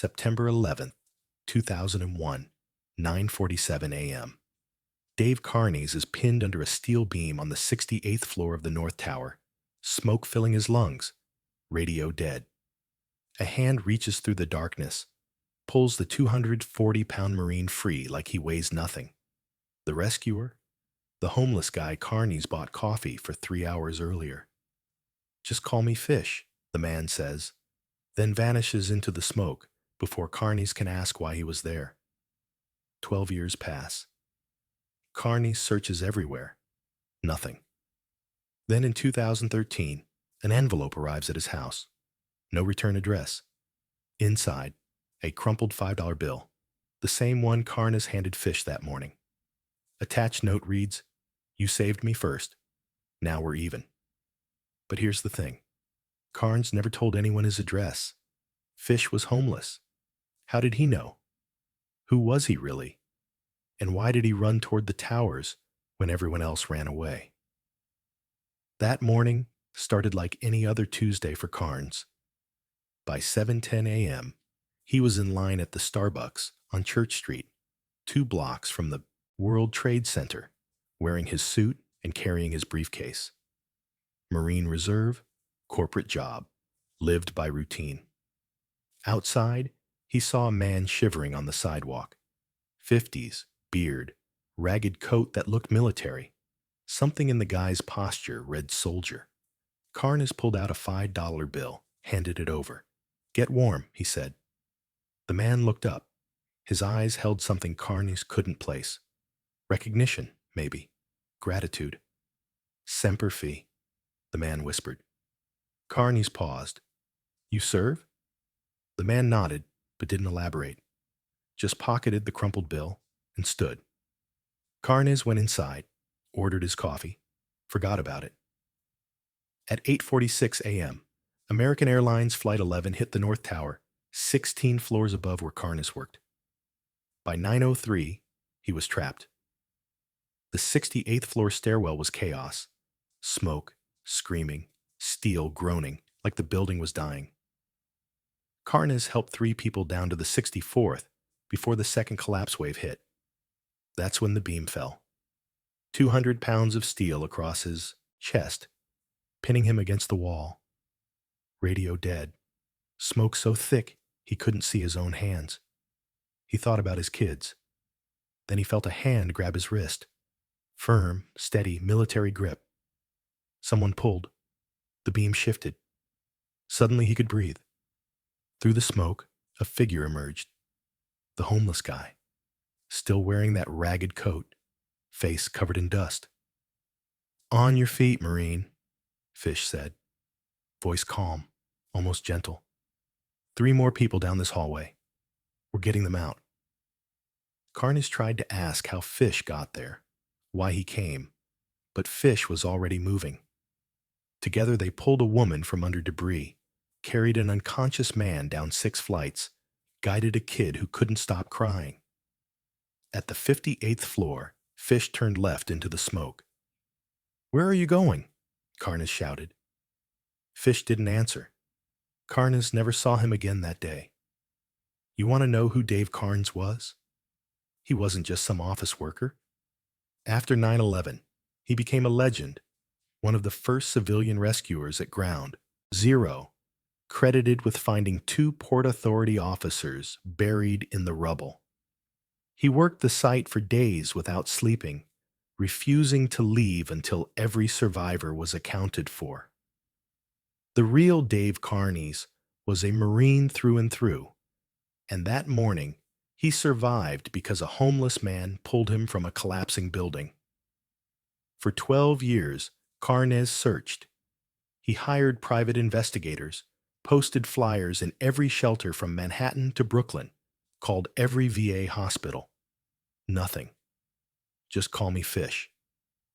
September 11th, 2001, 9:47 a.m. Dave Karnes is pinned under a steel beam on the 68th floor of the North Tower, smoke filling his lungs, radio dead. A hand reaches through the darkness, pulls the 240-pound Marine free like he weighs nothing. The rescuer? The homeless guy Karnes bought coffee for 3 hours earlier. "Just call me Fish," the man says, then vanishes into the smoke before Karnes can ask why he was there. 12 years pass. Karnes searches everywhere. Nothing. Then in 2013, an envelope arrives at his house. No return address. Inside, a crumpled $5 bill, the same one Karnes handed Fish that morning. Attached note reads, "You saved me first. Now we're even." But here's the thing. Karnes never told anyone his address. Fish was homeless. How did he know? Who was he really? And why did he run toward the towers when everyone else ran away? That morning started like any other Tuesday for Karnes. By 7:10 a.m., he was in line at the Starbucks on Church Street, 2 blocks from the World Trade Center, wearing his suit and carrying his briefcase. Marine Reserve, corporate job, lived by routine. Outside, he saw a man shivering on the sidewalk. 50s, beard, ragged coat that looked military. Something in the guy's posture read soldier. Karnes pulled out a $5 bill, handed it over. "Get warm," he said. The man looked up. His eyes held something Karnes couldn't place. Recognition, maybe. Gratitude. "Semper Fi," the man whispered. Karnes paused. "You serve?" The man nodded, but didn't elaborate. Just pocketed the crumpled bill and stood. Karnes went inside, ordered his coffee, forgot about it. At 8:46 a.m., American Airlines Flight 11 hit the North Tower, 16 floors above where Karnes worked. By 9:03, he was trapped. The 68th floor stairwell was chaos. Smoke, screaming, steel groaning, like the building was dying. Karnes helped 3 people down to the 64th before the second collapse wave hit. That's when the beam fell. 200 pounds of steel across his chest, pinning him against the wall. Radio dead. Smoke so thick he couldn't see his own hands. He thought about his kids. Then he felt a hand grab his wrist. Firm, steady, military grip. Someone pulled. The beam shifted. Suddenly he could breathe. Through the smoke, a figure emerged. The homeless guy, still wearing that ragged coat, face covered in dust. "On your feet, Marine," Fish said. Voice calm, almost gentle. "3 more people down this hallway. We're getting them out." Karnes tried to ask how Fish got there, why he came, but Fish was already moving. Together they pulled a woman from under debris, carried an unconscious man down 6 flights, guided a kid who couldn't stop crying. At the 58th floor, Fish turned left into the smoke. "Where are you going?" Karnes shouted. Fish didn't answer. Karnes never saw him again that day. You want to know who Dave Karnes was? He wasn't just some office worker. After 9/11, he became a legend, one of the first civilian rescuers at Ground Zero, credited with finding 2 Port Authority officers buried in the rubble. He worked the site for days without sleeping, refusing to leave until every survivor was accounted for. The real Dave Karnes was a Marine through and through, and that morning he survived because a homeless man pulled him from a collapsing building. For 12 years, Karnes searched. He hired private investigators, posted flyers in every shelter from Manhattan to Brooklyn, called every VA hospital. Nothing. "Just call me Fish."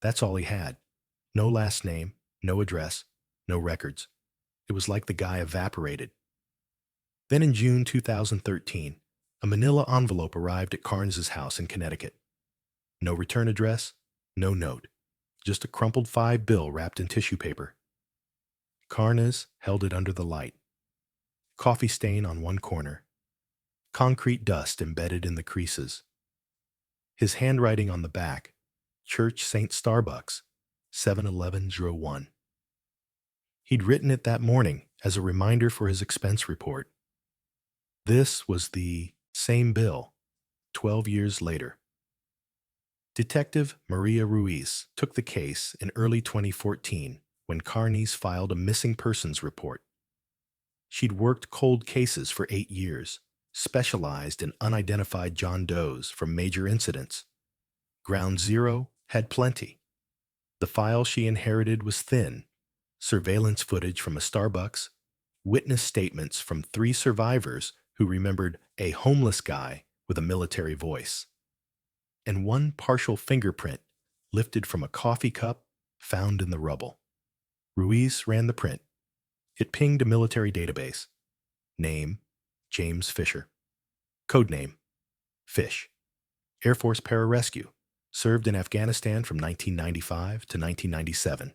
That's all he had. No last name, no address, no records. It was like the guy evaporated. Then in June 2013, a manila envelope arrived at Karnes' house in Connecticut. No return address, no note. Just a crumpled $5 bill wrapped in tissue paper. Karnes held it under the light. Coffee stain on one corner. concrete dust embedded in the creases. His handwriting on the back, Church St. Starbucks, 71101. He'd written it that morning as a reminder for his expense report. This was the same bill, 12 years later. Detective Maria Ruiz took the case in early 2014 when Karnes filed a missing persons report. She'd worked cold cases for 8 years, specialized in unidentified John Does from major incidents. Ground Zero had plenty. The file she inherited was thin: surveillance footage from a Starbucks, witness statements from 3 survivors who remembered a homeless guy with a military voice, and 1 partial fingerprint lifted from a coffee cup found in the rubble. Ruiz ran the print. It pinged a military database. Name: James Fisher. Codename: Fish. Air Force Pararescue. Served in Afghanistan from 1995 to 1997.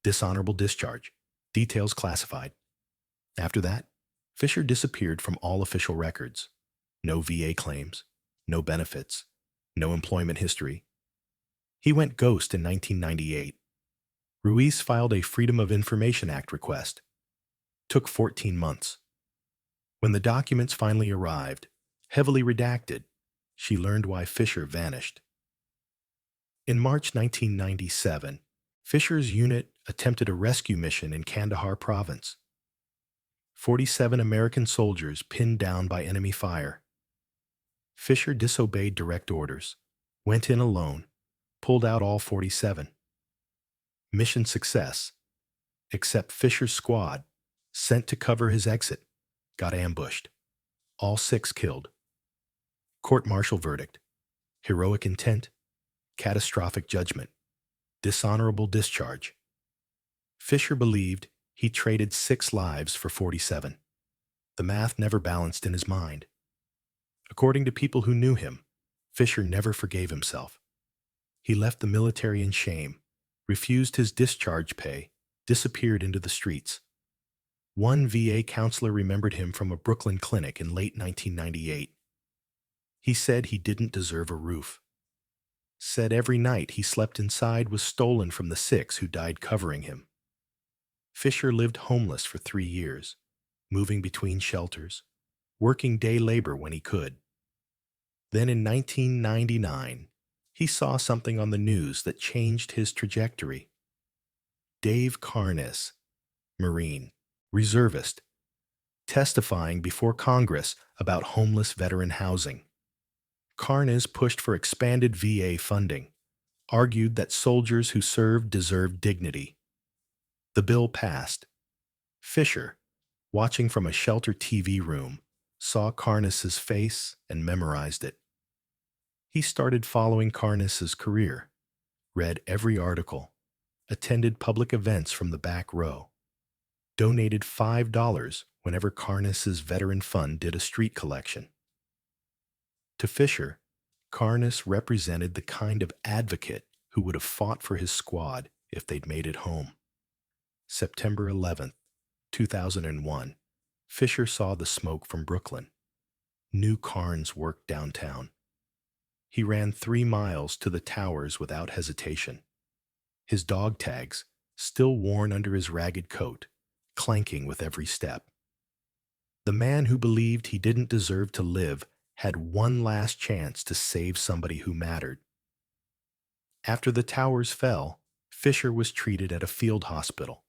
Dishonorable discharge. Details classified. After that, Fisher disappeared from all official records. No VA claims, no benefits, no employment history. He went ghost in 1998. Ruiz filed a Freedom of Information Act request. Took 14 months. When the documents finally arrived, heavily redacted, she learned why Fisher vanished. In March 1997, Fisher's unit attempted a rescue mission in Kandahar province. 47 American soldiers pinned down by enemy fire. Fisher disobeyed direct orders, went in alone, pulled out all 47. Mission success, except Fisher's squad, sent to cover his exit, got ambushed. All 6 killed. Court-martial verdict: heroic intent, catastrophic judgment, dishonorable discharge. Fisher believed he traded 6 lives for 47. The math never balanced in his mind. According to people who knew him, Fisher never forgave himself. He left the military in shame, refused his discharge pay, disappeared into the streets. One VA counselor remembered him from a Brooklyn clinic in late 1998. He said he didn't deserve a roof. Said every night he slept inside was stolen from the 6 who died covering him. Fisher lived homeless for 3 years, moving between shelters, working day labor when he could. Then in 1999, he saw something on the news that changed his trajectory. Dave Karnes, Marine, reservist, testifying before Congress about homeless veteran housing. Karnes pushed for expanded VA funding, argued that soldiers who served deserved dignity. The bill passed. Fisher, watching from a shelter TV room, saw Karnes's face and memorized it. He started following Karnes's career, read every article, attended public events from the back row, donated $5 whenever Karnes's veteran fund did a street collection. To Fisher, Karnes represented the kind of advocate who would have fought for his squad if they'd made it home. September 11th, 2001, Fisher saw the smoke from Brooklyn. Knew Karnes worked downtown. He ran 3 miles to the towers without hesitation. His dog tags, still worn under his ragged coat, clanking with every step. The man who believed he didn't deserve to live had one last chance to save somebody who mattered. After the towers fell, Fisher was treated at a field hospital.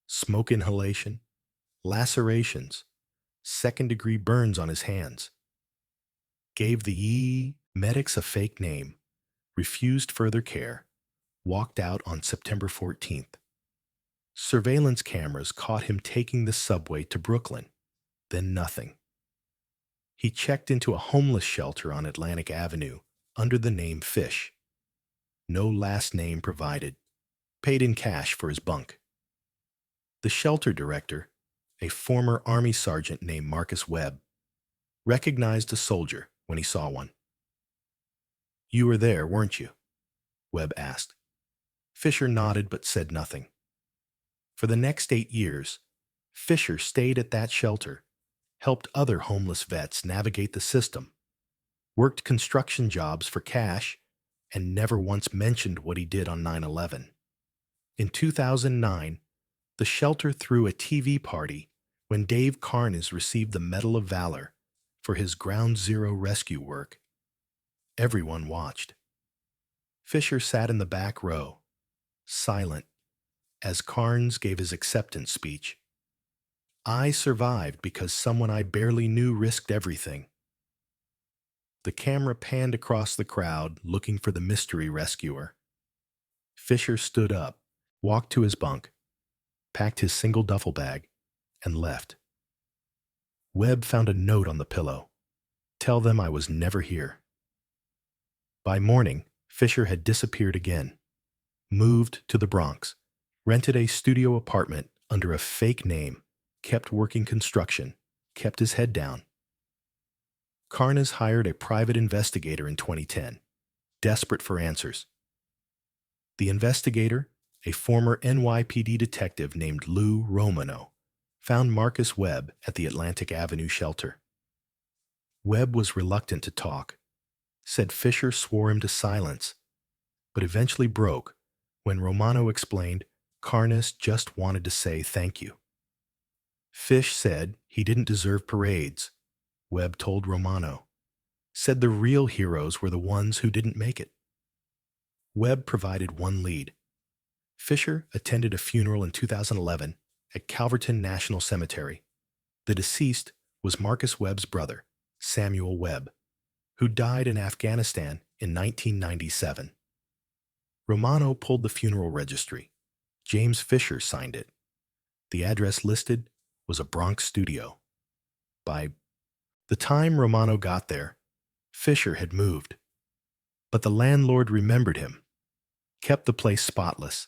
Smoke inhalation, lacerations, second-degree burns on his hands. Gave the medics a fake name, refused further care, walked out on September 14th. Surveillance cameras caught him taking the subway to Brooklyn, then nothing. He checked into a homeless shelter on Atlantic Avenue under the name Fish. No last name provided. Paid in cash for his bunk. The shelter director, a former Army sergeant named Marcus Webb, recognized a soldier when he saw one. "You were there, weren't you?" Webb asked. Fisher nodded but said nothing. For the next 8 years, Fisher stayed at that shelter, helped other homeless vets navigate the system, worked construction jobs for cash, and never once mentioned what he did on 9/11. In 2009, the shelter threw a TV party when Dave Karnes received the Medal of Valor for his Ground Zero rescue work. Everyone watched. Fisher sat in the back row, silent, as Karnes gave his acceptance speech. I survived because someone I barely knew risked everything. The camera panned across the crowd looking for the mystery rescuer. Fisher stood up, walked to his bunk, packed his single duffel bag, and left. Webb found a note on the pillow. Tell them I was never here. By morning, Fisher had disappeared again, moved to the Bronx, rented a studio apartment under a fake name, kept working construction, kept his head down. Karnes hired a private investigator in 2010, desperate for answers. The investigator, a former NYPD detective named Lou Romano, found Marcus Webb at the Atlantic Avenue shelter. Webb was reluctant to talk, said Fisher swore him to silence, but eventually broke when Romano explained Karnes just wanted to say thank you. Fish said he didn't deserve parades, Webb told Romano, said the real heroes were the ones who didn't make it. Webb provided one lead. Fisher attended a funeral in 2011 at Calverton National Cemetery. The deceased was Marcus Webb's brother, Samuel Webb, who died in Afghanistan in 1997. Romano pulled the funeral registry. James Fisher signed it. The address listed was a Bronx studio. By the time Romano got there, Fisher had moved. But the landlord remembered him, kept the place spotless,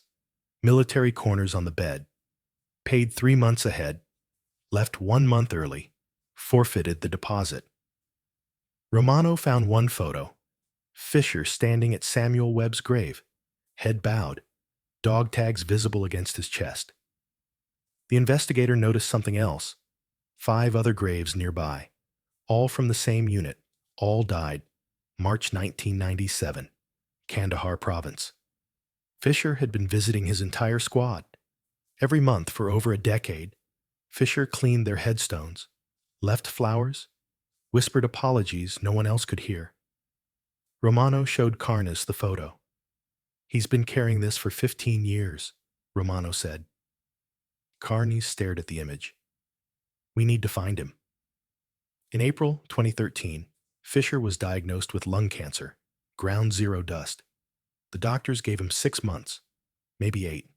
military corners on the bed, paid 3 months ahead, left 1 month early, forfeited the deposit. Romano found one photo, Fisher standing at Samuel Webb's grave, head bowed, dog tags visible against his chest. The investigator noticed something else, 5 other graves nearby, all from the same unit, all died, March 1997, Kandahar Province. Fisher had been visiting his entire squad. Every month for over a decade, Fisher cleaned their headstones, left flowers, whispered apologies no one else could hear. Romano showed Karnes the photo. He's been carrying this for 15 years, Romano said. Karnes stared at the image. We need to find him. In April 2013, Fisher was diagnosed with lung cancer, ground zero dust. The doctors gave him 6 months, maybe 8.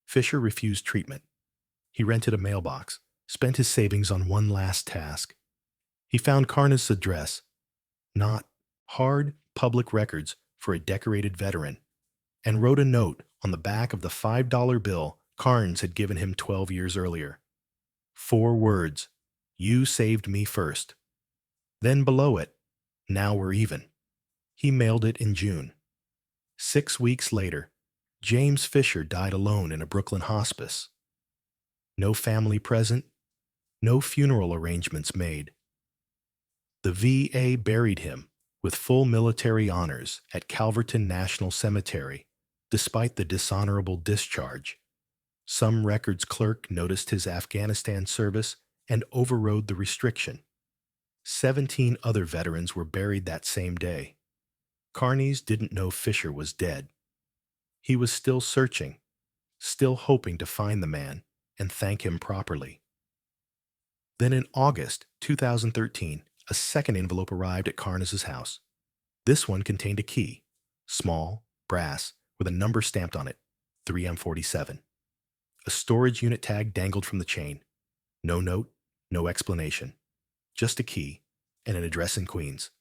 Fisher refused treatment. He rented a mailbox, spent his savings on one last task. He found Karnes' address, not hard public records for a decorated veteran, and wrote a note on the back of the $5 bill Karnes had given him 12 years earlier. 4 words, you saved me first. Then below it, now we're even. He mailed it in June. 6 weeks later, James Fisher died alone in a Brooklyn hospice. No family present, no funeral arrangements made. The VA buried him with full military honors at Calverton National Cemetery, despite the dishonorable discharge. Some records clerk noticed his Afghanistan service and overrode the restriction. 17 other veterans were buried that same day. Karnes didn't know Fisher was dead. He was still searching, still hoping to find the man and thank him properly. Then in August 2013, a second envelope arrived at Karnes' house. This one contained a key, small, brass, with a number stamped on it, 3M47. A storage unit tag dangled from the chain. No note, no explanation. Just a key and an address in Queens.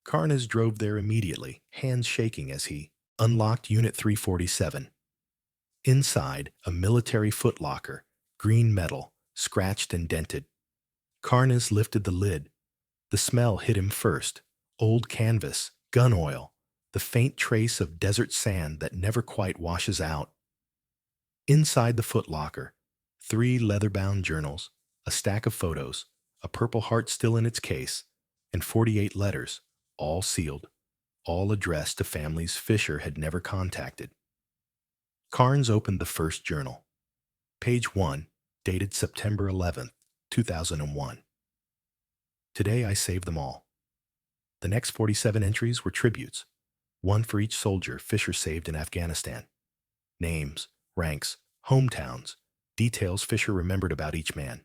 Karnes drove there immediately, hands shaking as he unlocked Unit 347. Inside, a military footlocker, green metal, scratched and dented. Karnes lifted the lid. The smell hit him first. Old canvas, gun oil, the faint trace of desert sand that never quite washes out. Inside the footlocker, 3 leather-bound journals, a stack of photos, a purple heart still in its case, and 48 letters, all sealed, all addressed to families Fisher had never contacted. Karnes opened the first journal. Page 1, dated September 11th, 2001. Today I saved them all. The next 47 entries were tributes, one for each soldier Fisher saved in Afghanistan. Names, ranks, hometowns, details Fisher remembered about each man.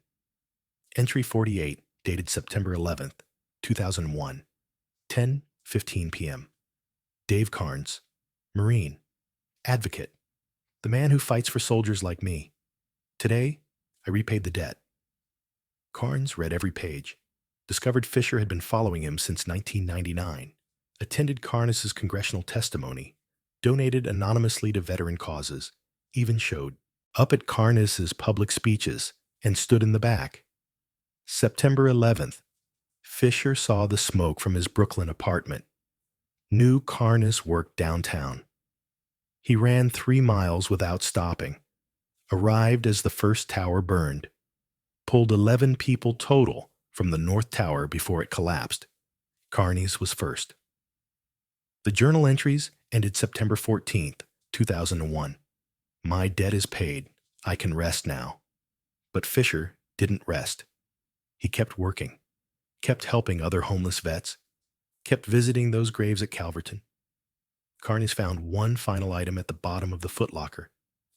Entry 48, dated September 11th, 2001, 10:15 p.m. Dave Karnes, Marine, advocate, the man who fights for soldiers like me. Today, I repaid the debt. Karnes read every page, discovered Fisher had been following him since 1999, attended Karnes' congressional testimony, donated anonymously to veteran causes, even showed up at Karnes' public speeches, and stood in the back. September 11th, Fisher saw the smoke from his Brooklyn apartment. Knew Karnes worked downtown. He ran 3 miles without stopping, arrived as the first tower burned, pulled 11 people total from the North Tower before it collapsed. Karnes was first. The journal entries ended September 14th, 2001. My debt is paid. I can rest now. But Fisher didn't rest. He kept working, kept helping other homeless vets, kept visiting those graves at Calverton. Karnes found one final item at the bottom of the footlocker,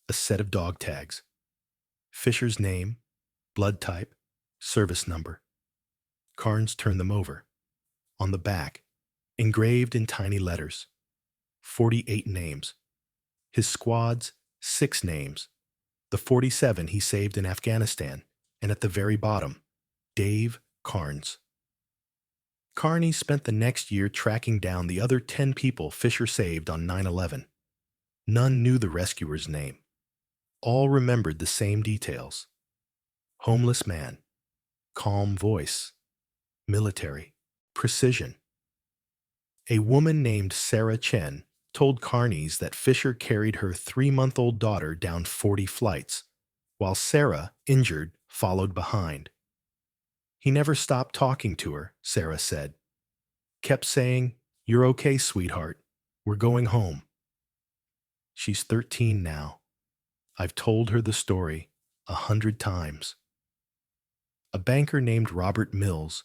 a set of dog tags. Fisher's name, blood type, service number. Karnes turned them over. On the back, engraved in tiny letters, 48 names. His squad's 6 names. The 47 he saved in Afghanistan, and at the very bottom, Dave Karnes. Karnes spent the next year tracking down the other 10 people Fisher saved on 9/11. None knew the rescuer's name. All remembered the same details. Homeless man, calm voice, military, precision. A woman named Sarah Chen told Karnes that Fisher carried her 3-month-old daughter down 40 flights, while Sarah, injured, followed behind. He never stopped talking to her, Sarah said. Kept saying, "You're okay, sweetheart. We're going home." She's 13 now. I've told her the story 100 times. A banker named Robert Mills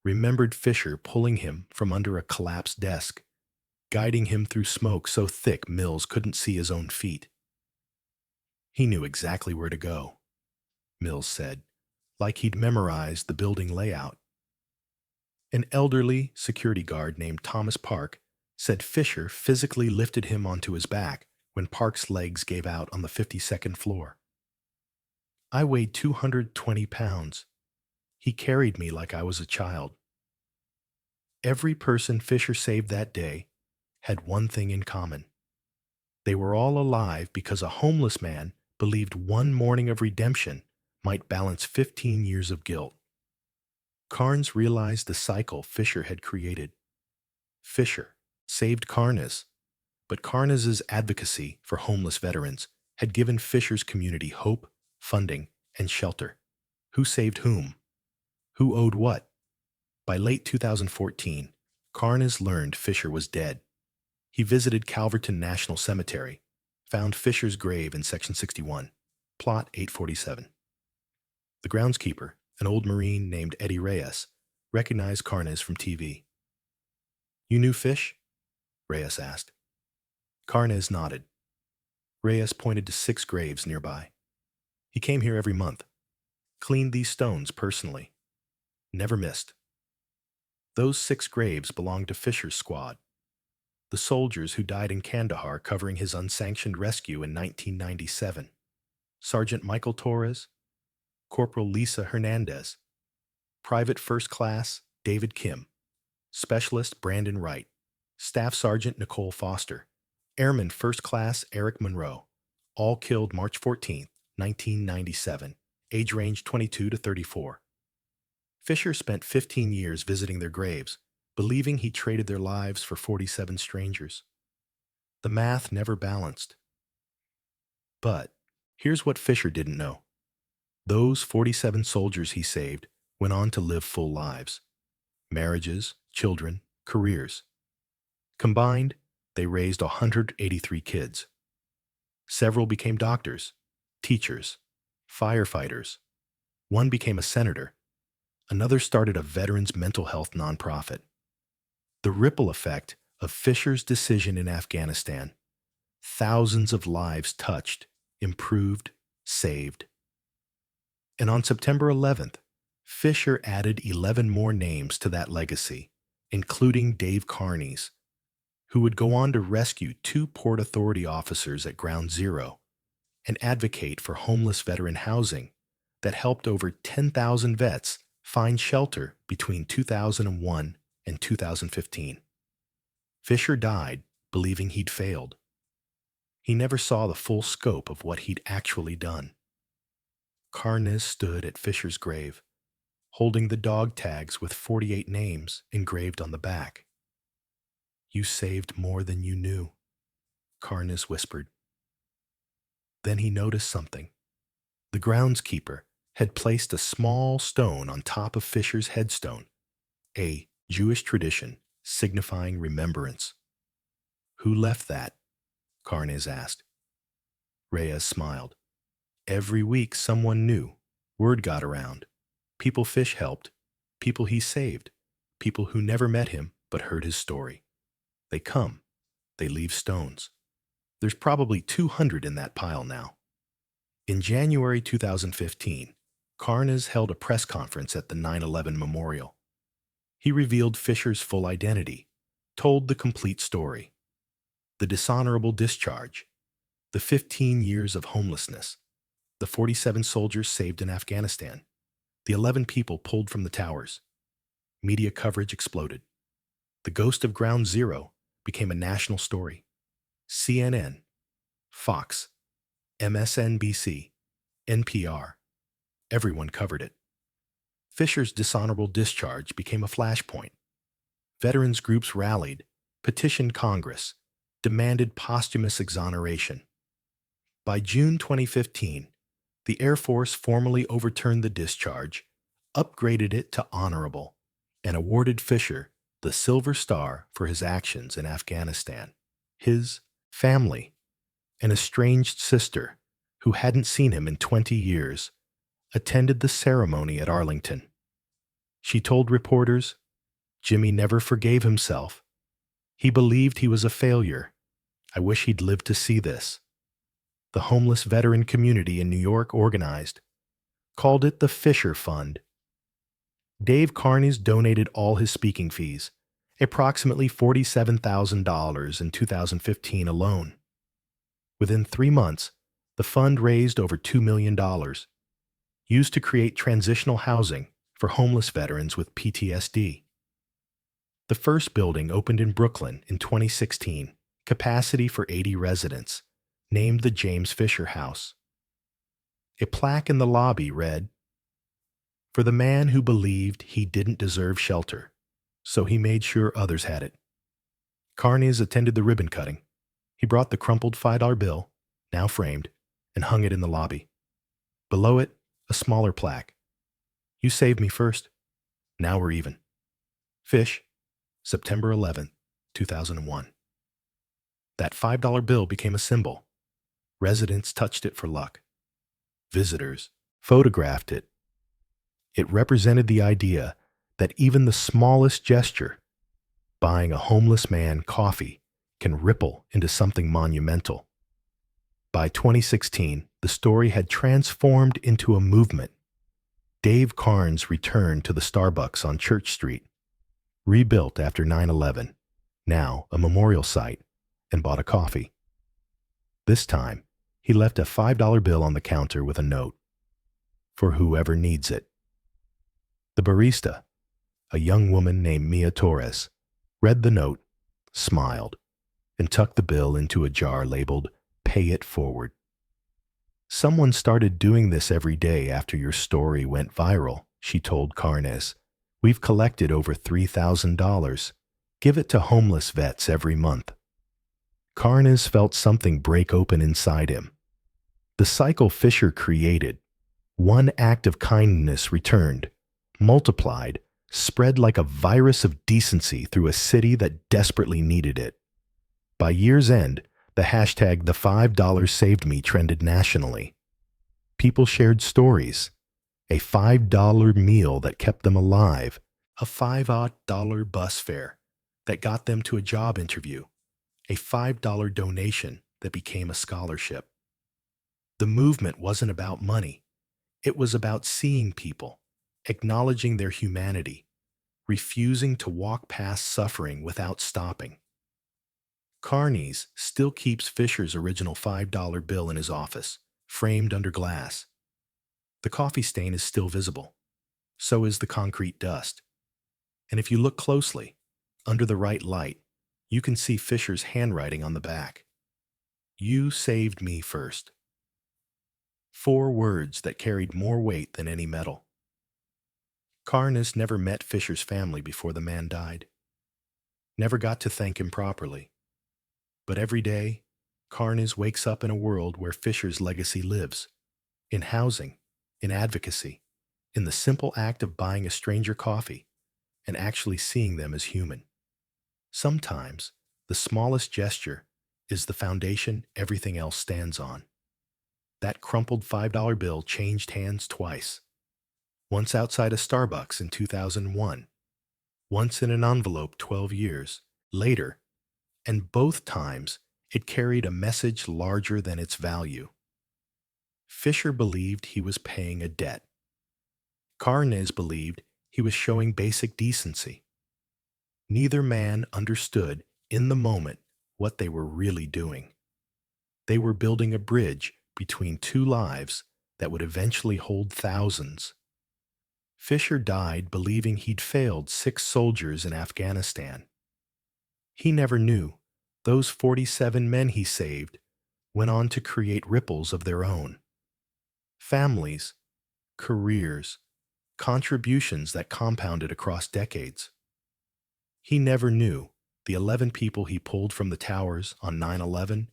remembered Fisher pulling him from under a collapsed desk, guiding him through smoke so thick Mills couldn't see his own feet. He knew exactly where to go, Mills said, like he'd memorized the building layout. An elderly security guard named Thomas Park said Fisher physically lifted him onto his back when Park's legs gave out on the 52nd floor. I weighed 220 pounds. He carried me like I was a child. Every person Fisher saved that day had one thing in common. They were all alive because a homeless man believed one morning of redemption might balance 15 years of guilt. Karnes realized the cycle Fisher had created. Fisher saved Karnes, but Karnes' advocacy for homeless veterans had given Fisher's community hope, funding, and shelter. Who saved whom? Who owed what? By late 2014, Karnes learned Fisher was dead. He visited Calverton National Cemetery, found Fisher's grave in Section 61, Plot 847. The groundskeeper, an old Marine named Eddie Reyes, recognized Karnes from TV. "You knew Fish?" Reyes asked. Karnes nodded. Reyes pointed to 6 graves nearby. He came here every month, cleaned these stones personally. Never missed. Those 6 graves belonged to Fisher's squad, the soldiers who died in Kandahar covering his unsanctioned rescue in 1997. Sergeant Michael Torres, Corporal Lisa Hernandez, Private First Class David Kim, Specialist Brandon Wright, Staff Sergeant Nicole Foster, Airman First Class Eric Monroe, all killed March 14, 1997, age range 22 to 34. Fisher spent 15 years visiting their graves, believing he traded their lives for 47 strangers. The math never balanced. But here's what Fisher didn't know. Those 47 soldiers he saved went on to live full lives: marriages, children, careers. Combined, they raised 183 kids. Several became doctors, teachers, firefighters. One became a senator. Another started a veterans' mental health nonprofit. The ripple effect of Fisher's decision in Afghanistan: thousands of lives touched, improved, saved. And on September 11th, Fisher added 11 more names to that legacy, including Dave Karnes, who would go on to rescue 2 Port Authority officers at Ground Zero and advocate for homeless veteran housing that helped over 10,000 vets find shelter between 2001 and 2015. Fisher died believing he'd failed. He never saw the full scope of what he'd actually done. Karnes stood at Fisher's grave, holding the dog tags with 48 names engraved on the back. "You saved more than you knew," Karnes whispered. Then he noticed something. The groundskeeper had placed a small stone on top of Fisher's headstone, a Jewish tradition signifying remembrance. "Who left that?" Karnes asked. Reyes smiled. "Every week someone new. Word got around. People Fish helped, people he saved, people who never met him but heard his story. They come, they leave stones. There's probably 200 in that pile now." In January 2015, Karnes held a press conference at the 9/11 memorial. He revealed Fisher's full identity, told the complete story: the dishonorable discharge, the 15 years of homelessness, the 47 soldiers saved in Afghanistan, the 11 people pulled from the towers. Media coverage exploded. The ghost of Ground Zero became a national story. CNN, Fox, MSNBC, NPR, everyone covered it. Fisher's dishonorable discharge became a flashpoint. Veterans groups rallied, petitioned Congress, demanded posthumous exoneration. By June 2015, the Air Force formally overturned the discharge, upgraded it to honorable, and awarded Fisher the Silver Star for his actions in Afghanistan. His family, an estranged sister who hadn't seen him in 20 years, attended the ceremony at Arlington. She told reporters, "Jimmy never forgave himself. He believed he was a failure. I wish he'd lived to see this." The homeless veteran community in New York organized, called it the Fisher Fund. Dave Karnes donated all his speaking fees, approximately $47,000 in 2015 alone. Within 3 months, the fund raised over $2 million, used to create transitional housing for homeless veterans with PTSD. The first building opened in Brooklyn in 2016, capacity for 80 residents, named the James Fisher House. A plaque in the lobby read, "For the man who believed he didn't deserve shelter, so he made sure others had it." Karnes attended the ribbon cutting. He brought the crumpled $5 bill, now framed, and hung it in the lobby. Below it, a smaller plaque. "You saved me first. Now we're even. Fish, September 11, 2001. That $5 bill became a symbol. Residents touched it for luck. Visitors photographed it. It represented the idea that even the smallest gesture, buying a homeless man coffee, can ripple into something monumental. By 2016, the story had transformed into a movement. Dave Karnes returned to the Starbucks on Church Street, rebuilt after 9/11, now a memorial site, and bought a coffee. This time, he left a $5 bill on the counter with a note: "For whoever needs it." The barista, a young woman named Mia Torres, read the note, smiled, and tucked the bill into a jar labeled "Pay It Forward." "Someone started doing this every day after your story went viral," she told Karnes. "We've collected over $3,000. Give it to homeless vets every month." Karnes felt something break open inside him. The cycle Fisher created, one act of kindness returned, multiplied, spread like a virus of decency through a city that desperately needed it. By year's end, the hashtag the $5 saved me trended nationally. People shared stories. A $5 meal that kept them alive, a $5 bus fare that got them to a job interview, a $5 donation that became a scholarship. The movement wasn't about money. It was about seeing people, acknowledging their humanity, refusing to walk past suffering without stopping. Karnes still keeps Fisher's original $5 bill in his office, framed under glass. The coffee stain is still visible. So is the concrete dust. And if you look closely, under the right light, you can see Fisher's handwriting on the back. You saved me first. 4 words that carried more weight than any medal. Karnes never met Fisher's family before the man died. Never got to thank him properly. But every day, Karnes wakes up in a world where Fisher's legacy lives. In housing, in advocacy, in the simple act of buying a stranger coffee and actually seeing them as human. Sometimes, the smallest gesture is the foundation everything else stands on. That crumpled $5 bill changed hands twice. Once outside a Starbucks in 2001, once in an envelope 12 years later, and both times it carried a message larger than its value. Fisher believed he was paying a debt. Karnes believed he was showing basic decency. Neither man understood in the moment what they were really doing. They were building a bridge between 2 lives that would eventually hold thousands. Fisher died believing he'd failed 6 soldiers in Afghanistan. He never knew those 47 men he saved went on to create ripples of their own. Families, careers, contributions that compounded across decades. He never knew the 11 people he pulled from the towers on 9/11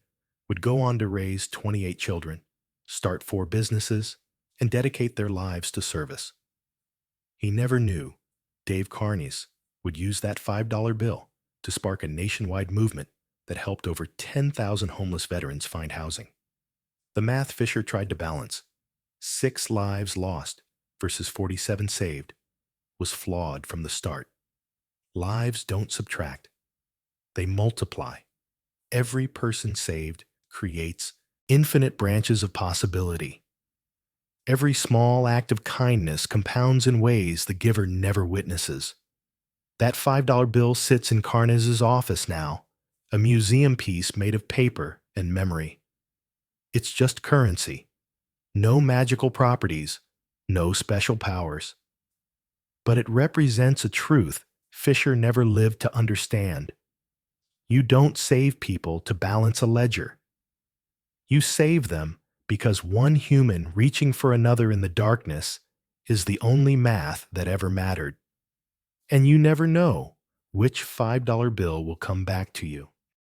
would go on to raise 28 children, start 4 businesses, and dedicate their lives to service. He never knew Dave Karnes would use that $5 bill to spark a nationwide movement that helped over 10,000 homeless veterans find housing. The math Fisher tried to balance, 6 lives lost versus 47 saved, was flawed from the start. Lives don't subtract. They multiply. Every person saved creates infinite branches of possibility. Every small act of kindness compounds in ways the giver never witnesses. That $5 bill sits in Karnes' office now, a museum piece made of paper and memory. It's just currency. No magical properties, no special powers. But it represents a truth Fisher never lived to understand. You don't save people to balance a ledger. You save them because one human reaching for another in the darkness is the only math that ever mattered. And you never know which $5 bill will come back to you.